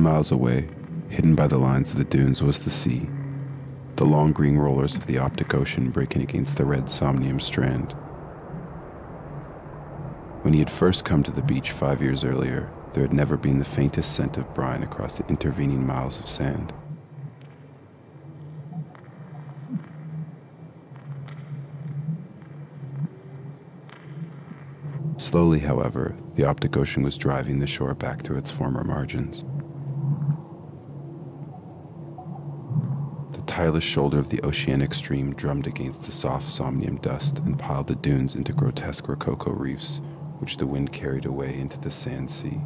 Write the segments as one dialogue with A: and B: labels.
A: miles away, hidden by the lines of the dunes, was the sea, the long green rollers of the Arctic Ocean breaking against the red Somnium strand. When he had first come to the beach 5 years earlier, there had never been the faintest scent of brine across the intervening miles of sand. Slowly, however, the Arctic Ocean was driving the shore back to its former margins. The tireless shoulder of the oceanic stream drummed against the soft somnium dust and piled the dunes into grotesque rococo reefs, which the wind carried away into the sand sea.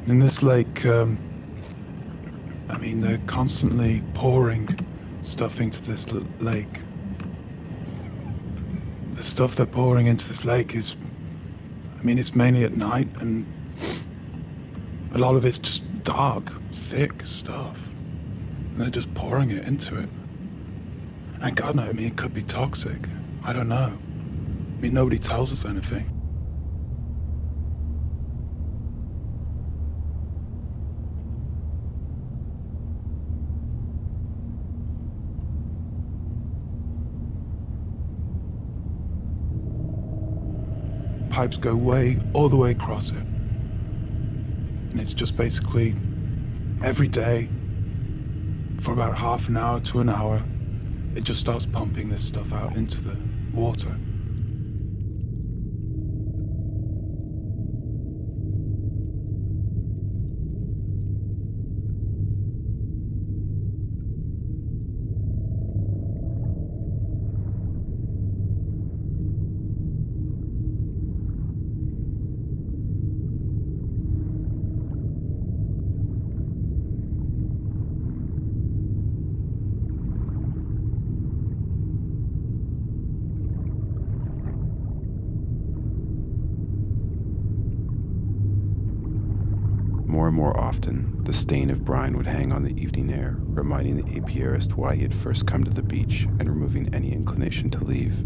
B: In this lake, they're constantly pouring stuff into this lake. The stuff they're pouring into this lake is, it's mainly at night, and a lot of it's just dark, thick stuff. And they're just pouring it into it. And God knows, it could be toxic. I don't know. Nobody tells us anything. Pipes go all the way across it. And it's just basically every day for about half an hour to an hour, it just starts pumping this stuff out into the water.
A: More and more often, the stain of brine would hang on the evening air, reminding the apiarist why he had first come to the beach and removing any inclination to leave.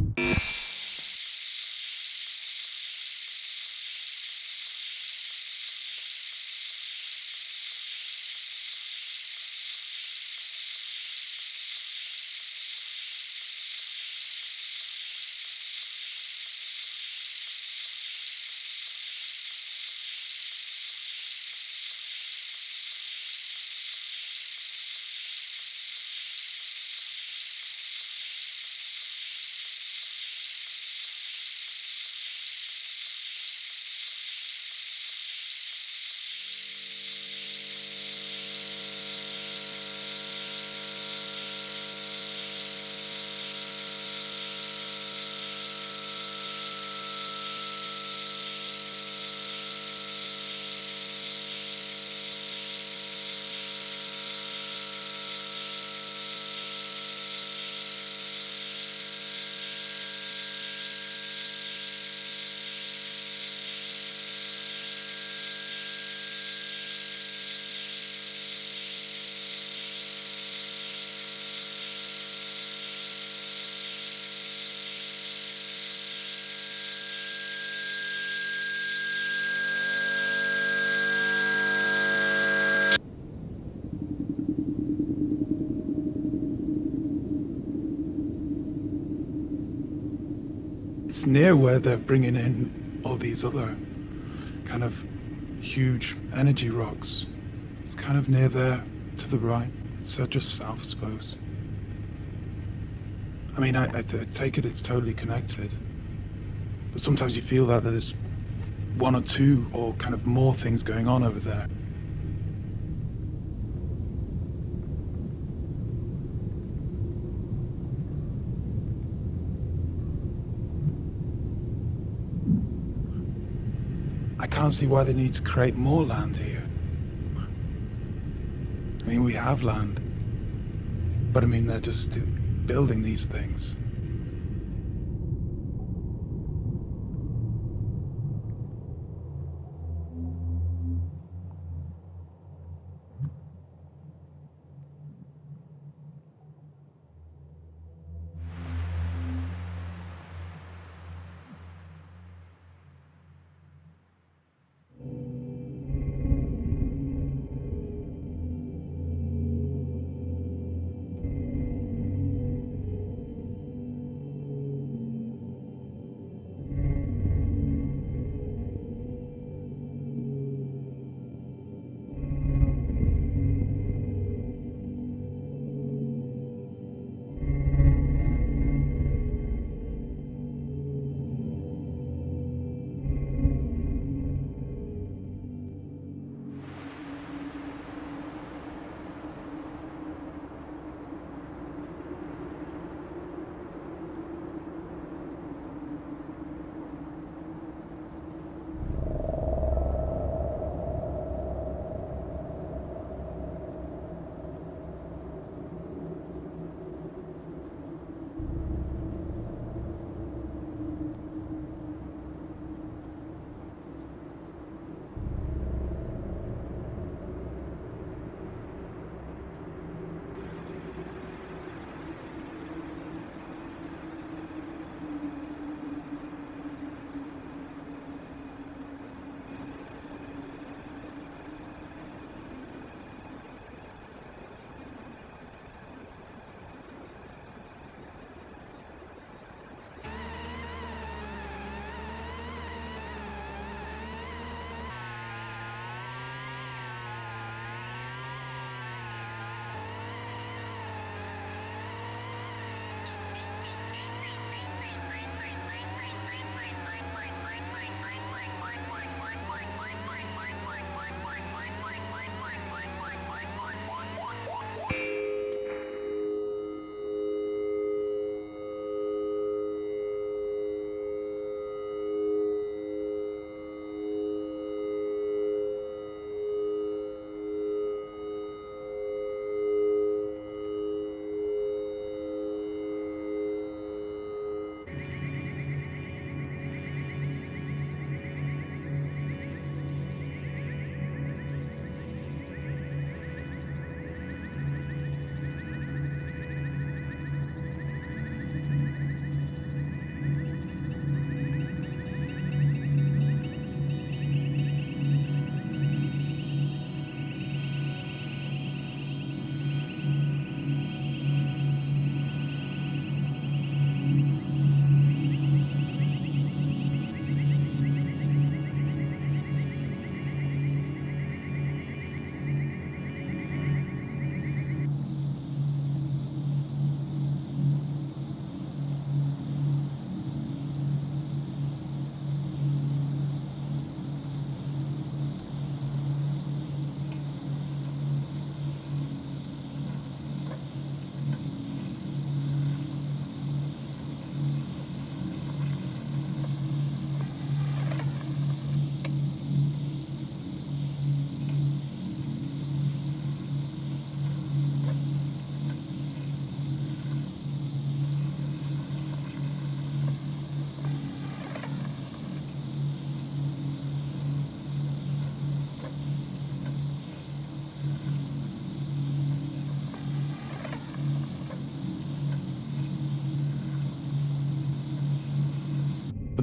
A: It's near where they're bringing in all these other kind of huge energy rocks. It's kind of near there to the right, so just south, I suppose. I take it it's totally connected, but sometimes you feel that there's one or two or kind of more things going on over there. I can't see why they need to create more land here. I mean, we have land. But I mean, they're just building these things.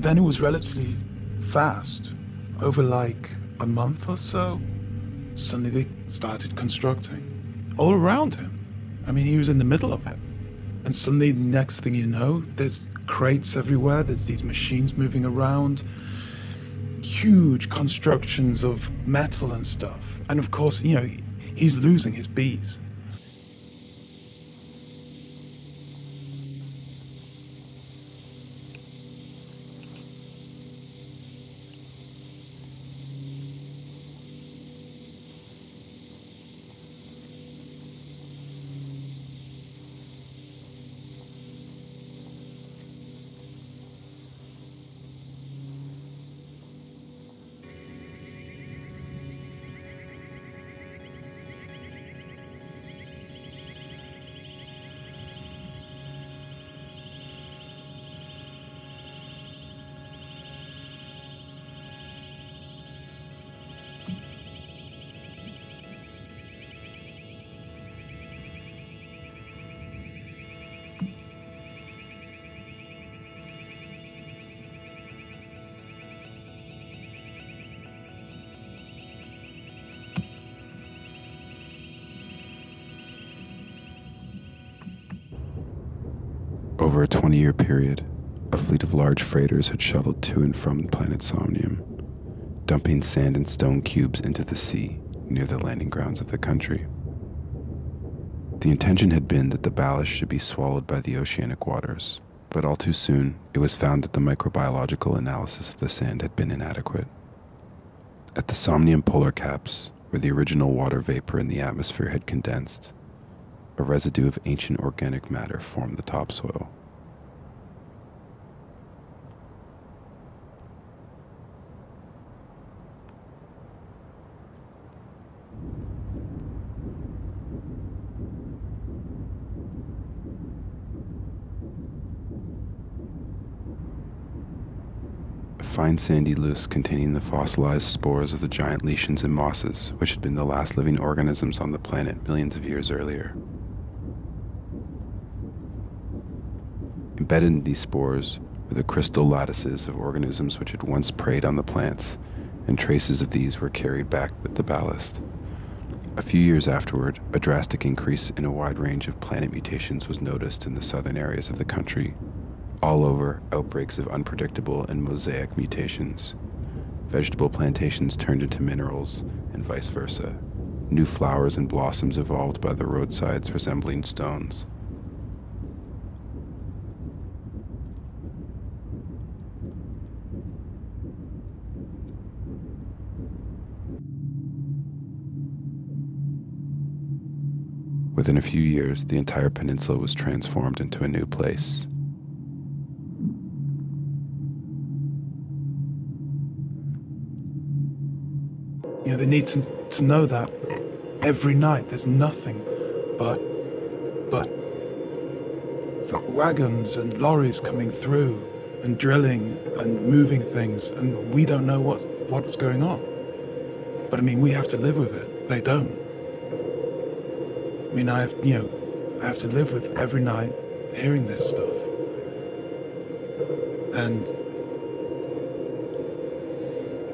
A: But then it was relatively fast. Over like a month or so, suddenly they started constructing all around him. I mean, he was in the middle of it. And suddenly, the next thing you know, there's crates everywhere, there's these machines moving around, huge constructions of metal and stuff. And of course, you know, he's losing his bees.
C: Over a 20-year period, a fleet of large freighters had shuttled to and from the planet Somnium, dumping sand and stone cubes into the sea near the landing grounds of the country. The intention had been that the ballast should be swallowed by the oceanic waters, but all too soon it was found that the microbiological analysis of the sand had been inadequate. At the Somnium polar caps, where the original water vapor in the atmosphere had condensed, a residue of ancient organic matter formed the topsoil. A fine sandy loose containing the fossilized spores of the giant lichens and mosses, which had been the last living organisms on the planet millions of years earlier. Embedded in these spores were the crystal lattices of organisms which had once preyed on the plants, and traces of these were carried back with the ballast. A few years afterward, a drastic increase in a wide range of planet mutations was noticed in the southern areas of the country. All over, outbreaks of unpredictable and mosaic mutations. Vegetable plantations turned into minerals, and vice versa. New flowers and blossoms evolved by the roadsides resembling stones. Within a few years, the entire peninsula was transformed into a new place.
A: You know, they need to know that every night there's nothing but wagons and lorries coming through and drilling and moving things, and we don't know what's going on. But I mean, we have to live with it. They don't. I mean, I have to live with every night hearing this stuff. And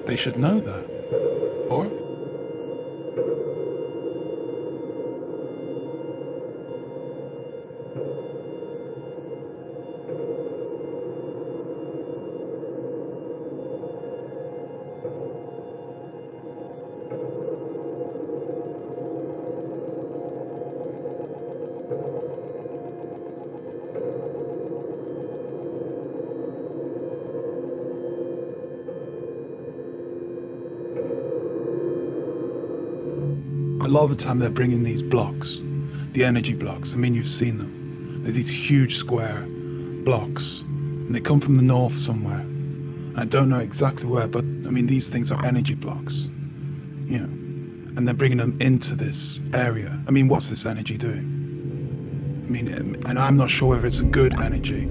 A: they should know that. Or? A lot of the time they're bringing these blocks, the energy blocks. I mean, you've seen them. They're these huge square blocks, and they come from the north somewhere. I don't know exactly where, but I mean, these things are energy blocks, you know, and they're bringing them into this area. I mean, what's this energy doing? I mean, and I'm not sure whether it's a good energy.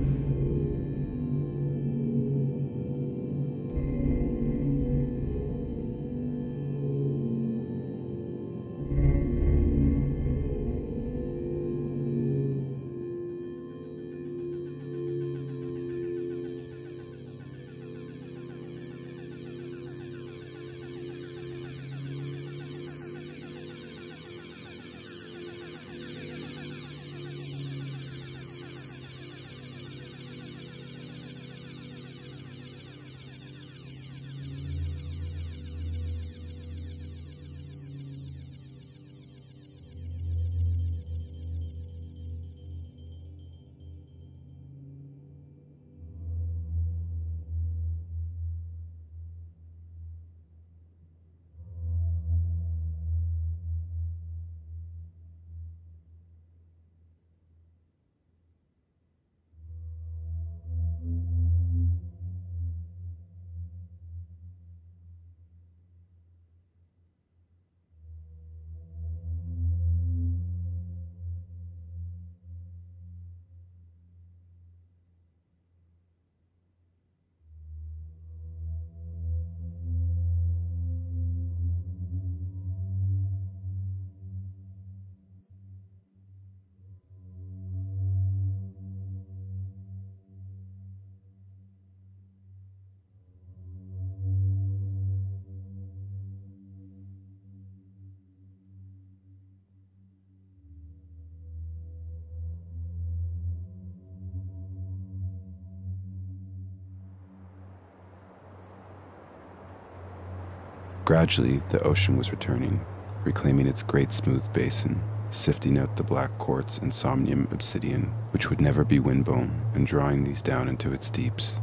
C: Gradually, the ocean was returning, reclaiming its great smooth basin, sifting out the black quartz and somnium obsidian, which would never be windbone, and drawing these down into its deeps.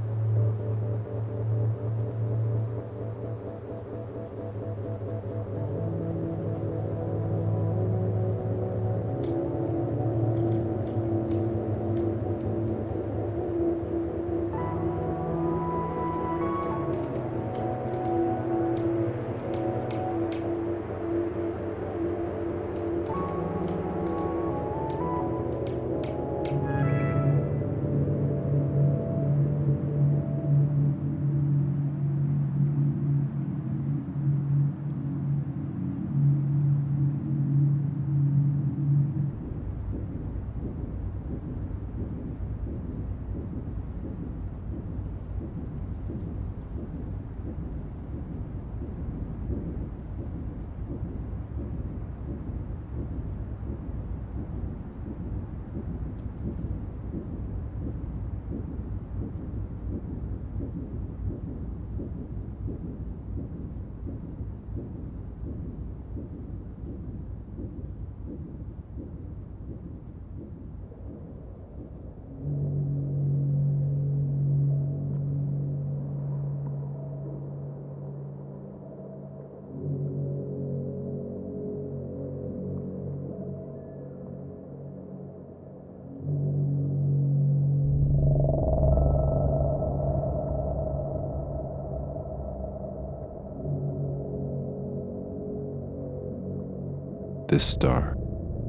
C: This star,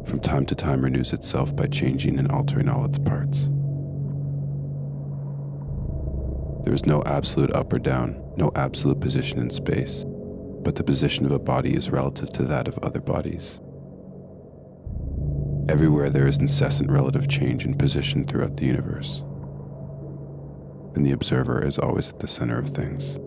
C: from time to time, renews itself by changing and altering all its parts. There is no absolute up or down, no absolute position in space, but the position of a body is relative to that of other bodies. Everywhere there is incessant relative change in position throughout the universe, and the observer is always at the center of things.